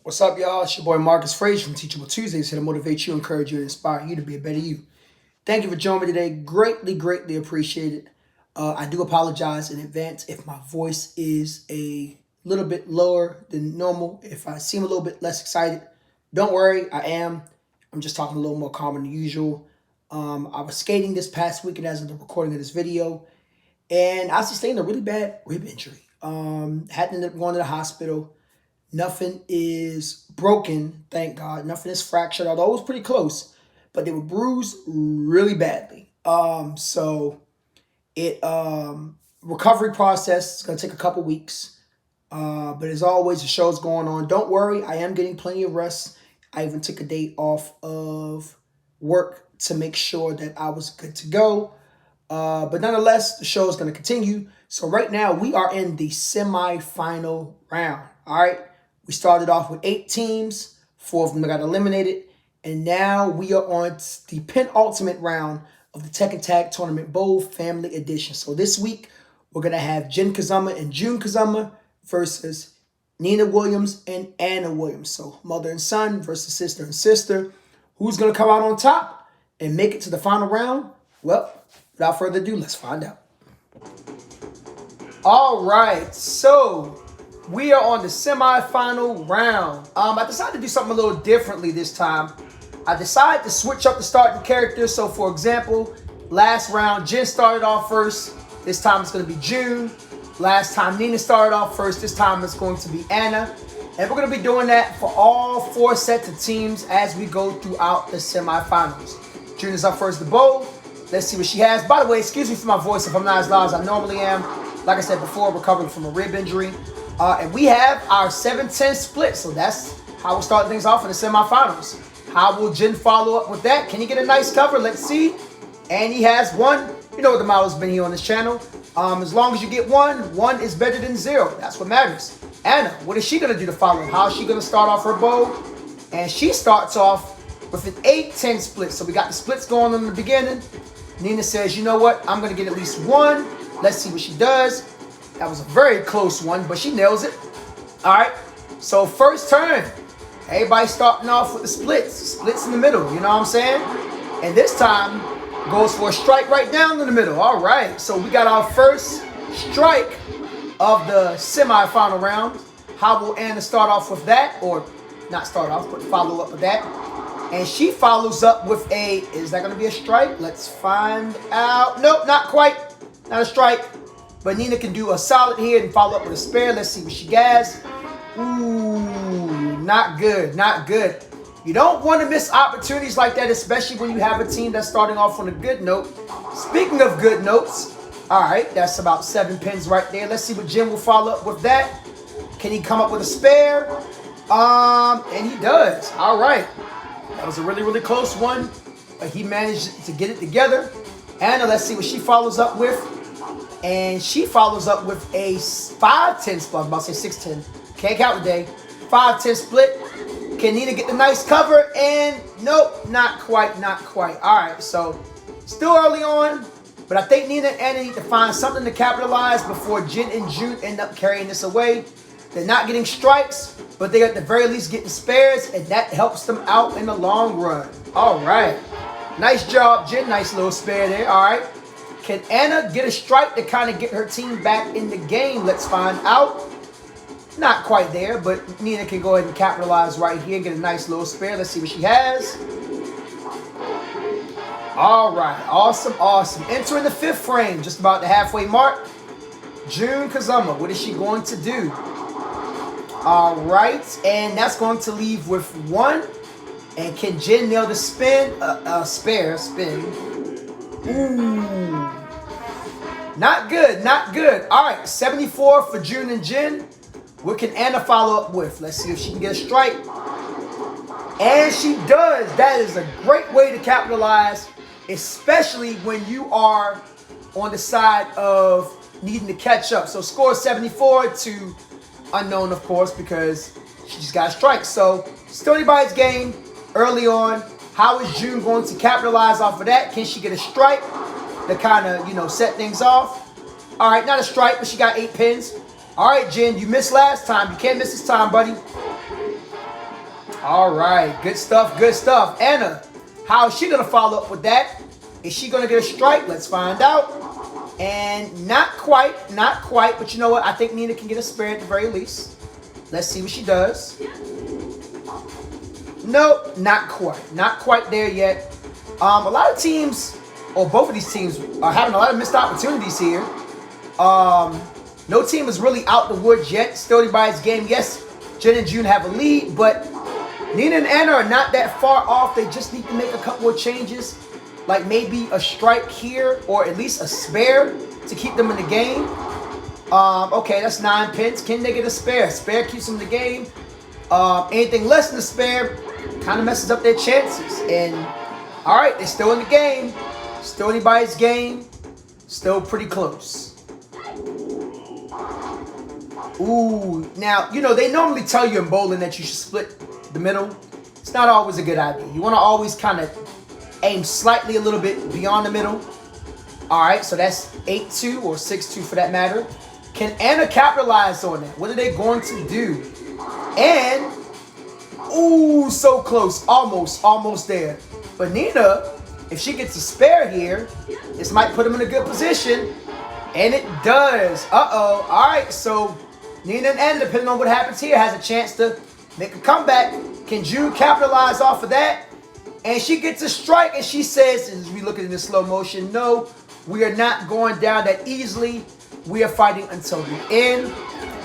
What's up, y'all? It's your boy Marcus Frazier from Teachable Tuesdays here to motivate you, encourage you, and inspire you to be a better you. Thank you for joining me today. Greatly, greatly appreciated. I do apologize in advance if my voice is a little bit lower than normal. If I seem a little bit less excited, don't worry, I am. I'm just talking a little more calm than usual. I was skating this past weekend as of the recording of this video, and I sustained a really bad rib injury. Had to end up going to the hospital. Nothing is broken, thank God. Nothing is fractured, although it was pretty close. But they were bruised really badly. So it recovery process is gonna take a couple weeks. But as always, the show's going on. Don't worry, I am getting plenty of rest. I even took a day off of work to make sure that I was good to go. But nonetheless, the show is going to continue. So right now, we are in the semifinal round. All right. We started off with 8 teams. 4 of them got eliminated. And now we are on the penultimate round of the Tekken Tag Tournament Bowl Family Edition. So this week, we're going to have Jin Kazama and Jun Kazama versus Nina Williams and Anna Williams. So mother and son versus sister and sister. Who's going to come out on top and make it to the final round? Well, without further ado, let's find out. All right, so we are on the semifinal round. I decided to do something a little differently this time. I decided to switch up the starting characters. So, for example, last round, Jin started off first. This time it's going to be June. Last time Nina started off first. This time it's going to be Anna. And we're going to be doing that for all 4 sets of teams as we go throughout the semifinals. June is up first to bowl. Let's see what she has. By the way, excuse me for my voice if I'm not as loud as I normally am. Like I said before, recovering from a rib injury. And we have our 7-10 split. So that's how we're starting things off in the semifinals. How will Jin follow up with that? Can he get a nice cover? Let's see. And he has 1. You know what the model's been here on this channel. As long as you get 1 is better than 0. That's what matters. Anna, what is she going to do to follow? How is she going to start off her bowl? And she starts off with an 8-10 split. So we got the splits going on in the beginning. Nina says, you know what? I'm going to get at least 1. Let's see what she does. That was a very close one, but she nails it. All right. So first turn. Everybody starting off with the splits. Splits in the middle. You know what I'm saying? And this time goes for a strike right down in the middle. All right. So we got our first strike of the semifinal round. How will Anna start off with that? Or not start off, but follow up with that. And she follows up with a, is that going to be a strike? Let's find out. Nope, not quite. Not a strike. But Nina can do a solid here and follow up with a spare. Let's see what she has. Ooh, not good, not good. You don't want to miss opportunities like that, especially when you have a team that's starting off on a good note. Speaking of good notes, all right, that's about 7 pins right there. Let's see what Jim will follow up with that. Can he come up with a spare? And he does. All right. That was a really, really close one, but he managed to get it together. Anna, let's see what she follows up with. And she follows up with a 5-10 split. I was about to say 6-10. Can't count today. 5-10 split. Can Nina get the nice cover? And nope, not quite, not quite. All right, so still early on, but I think Nina and Anna need to find something to capitalize before Jin and June end up carrying this away. They're not getting strikes, but they at the very least getting spares, and that helps them out in the long run. All right. Nice job, Jin. Nice little spare there. All right. Can Anna get a strike to kind of get her team back in the game? Let's find out. Not quite there, but Nina can go ahead and capitalize right here. Get a nice little spare. Let's see what she has. All right. Awesome, awesome. Entering the 5th frame, just about the halfway mark. Jun Kazama, what is she going to do? All right, and that's going to leave with 1. And can Jin nail the spin? Spare spin. Ooh, not good, not good. All right, 74 for June and Jin. What can Anna follow up with? Let's see if she can get a strike. And she does. That is a great way to capitalize, especially when you are on the side of needing to catch up. So score 74 to unknown, of course, because she just got a strike. So still anybody's game early on. How is June going to capitalize off of that? Can she get a strike to kind of, set things off? All right, not a strike, but she got 8 pins. All right, Jen, you missed last time. You can't miss this time, buddy. All right, good stuff, good stuff. Anna, how is she gonna follow up with that? Is she gonna get a strike? Let's find out. And not quite, but you know what? I think Nina can get a spare at the very least. Let's see what she does. Nope, not quite there yet. A lot of teams, or both of these teams, are having a lot of missed opportunities here. No team is really out the woods yet. Still anybody's game. Yes, Jen and June have a lead, but Nina and Anna are not that far off. They just need to make a couple of changes, like maybe a strike here, or at least a spare to keep them in the game. Okay, that's 9 pins. Can they get a spare? Spare keeps them in the game. Anything less than a spare kind of messes up their chances. And all right, they're still in the game. Still anybody's game. Still pretty close. Ooh, now, you know, they normally tell you in bowling that you should split the middle. It's not always a good idea. You want to always kind of aim slightly a little bit beyond the middle. All right, so that's 8-2 or 6-2 for that matter. Can Anna capitalize on that? What are they going to do? And, ooh, so close. Almost there. But Nina, if she gets a spare here, this might put them in a good position. And it does. Uh-oh. All right, so Nina and Anna, depending on what happens here, has a chance to make a comeback. Can June capitalize off of that? And she gets a strike, and she says, as we look at it in slow motion, no, we are not going down that easily. We are fighting until the end.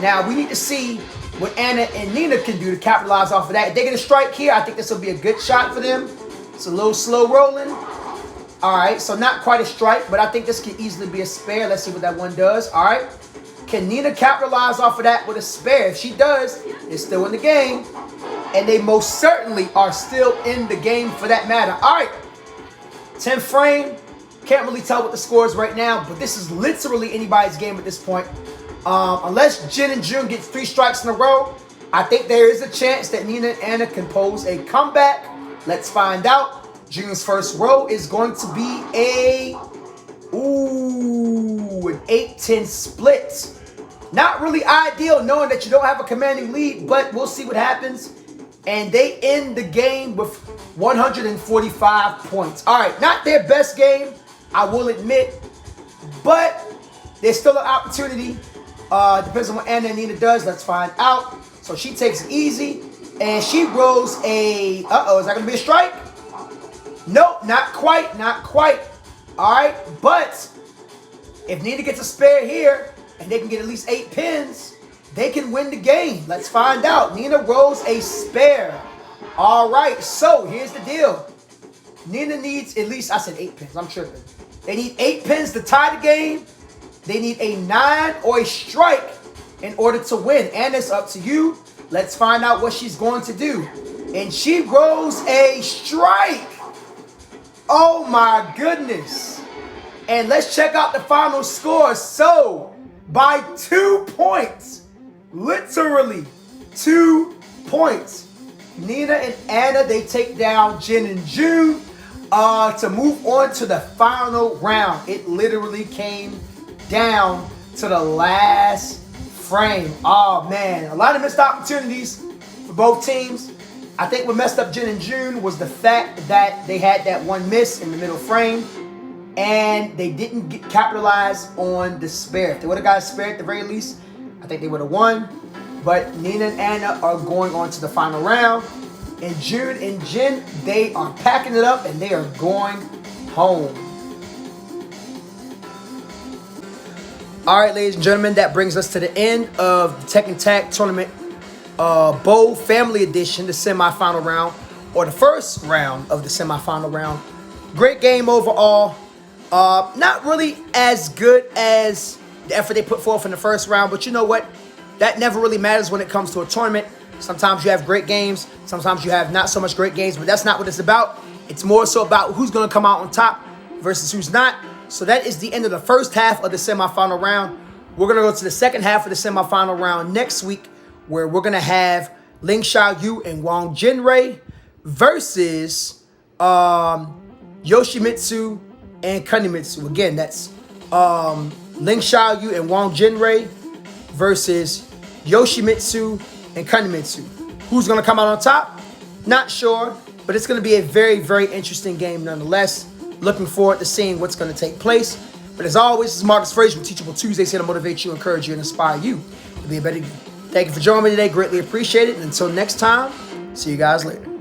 Now, we need to see what Anna and Nina can do to capitalize off of that. If they get a strike here, I think this will be a good shot for them. It's a little slow rolling. All right, so not quite a strike, but I think this can easily be a spare. Let's see what that one does. All right. Can Nina capitalize off of that with a spare? If she does, it's still in the game. And they most certainly are still in the game for that matter. All right, 10th frame. Can't really tell what the score is right now, but this is literally anybody's game at this point. Unless Jen and June get 3 strikes in a row, I think there is a chance that Nina and Anna can pose a comeback. Let's find out. June's first row is going to be an 8-10 split. Not really ideal knowing that you don't have a commanding lead, but we'll see what happens. And they end the game with 145 points. All right, not their best game, I will admit, but there's still an opportunity. Depends on what Anna and Nina does. Let's find out. So she takes it easy, and she rolls a, is that going to be a strike? Nope, not quite. All right, but if Nina gets a spare here, and they can get at least 8 pins, they can win the game. Let's find out. Nina rolls a spare. All right, so here's the deal. Nina needs at least, I said 8 pins. I'm tripping. They need 8 pins to tie the game. They need a 9 or a strike in order to win. And it's up to you. Let's find out what she's going to do. And she rolls a strike. Oh my goodness. And let's check out the final score. So, by 2 points, literally 2 points, Nina and Anna, they take down Jen and June to move on to the final round. It literally came down to the last frame. Oh man, a lot of missed opportunities for both teams. I think what messed up Jen and June was the fact that they had that one miss in the middle frame, and they didn't capitalize on the spare. If they would have got a spare at the very least, I think they would have won. But Nina and Anna are going on to the final round. And June and Jen, they are packing it up and they are going home. All right, ladies and gentlemen, that brings us to the end of the Tekken Tag Tournament Bowl Family Edition, the semifinal round, or the first round of the semifinal round. Great game overall. Not really as good as the effort they put forth in the first round, but you know what? That never really matters when it comes to a tournament. Sometimes you have great games. Sometimes you have not so much great games, but that's not what it's about. It's more so about who's going to come out on top versus who's not. So that is the end of the first half of the semifinal round. We're going to go to the second half of the semifinal round next week, where we're going to have Ling Xiaoyu and Wang Jinrei versus Yoshimitsu and Kunimitsu. Again, that's Ling Xiaoyu and Wang Jinrei versus Yoshimitsu and Kunimitsu. Who's going to come out on top? Not sure, but it's going to be a very, very interesting game nonetheless. Looking forward to seeing what's going to take place. But as always, this is Marcus Frazier with Teachable Tuesdays, here to motivate you, encourage you, and inspire you to be a better you. Thank you for joining me today. Greatly appreciate it. And until next time, see you guys later.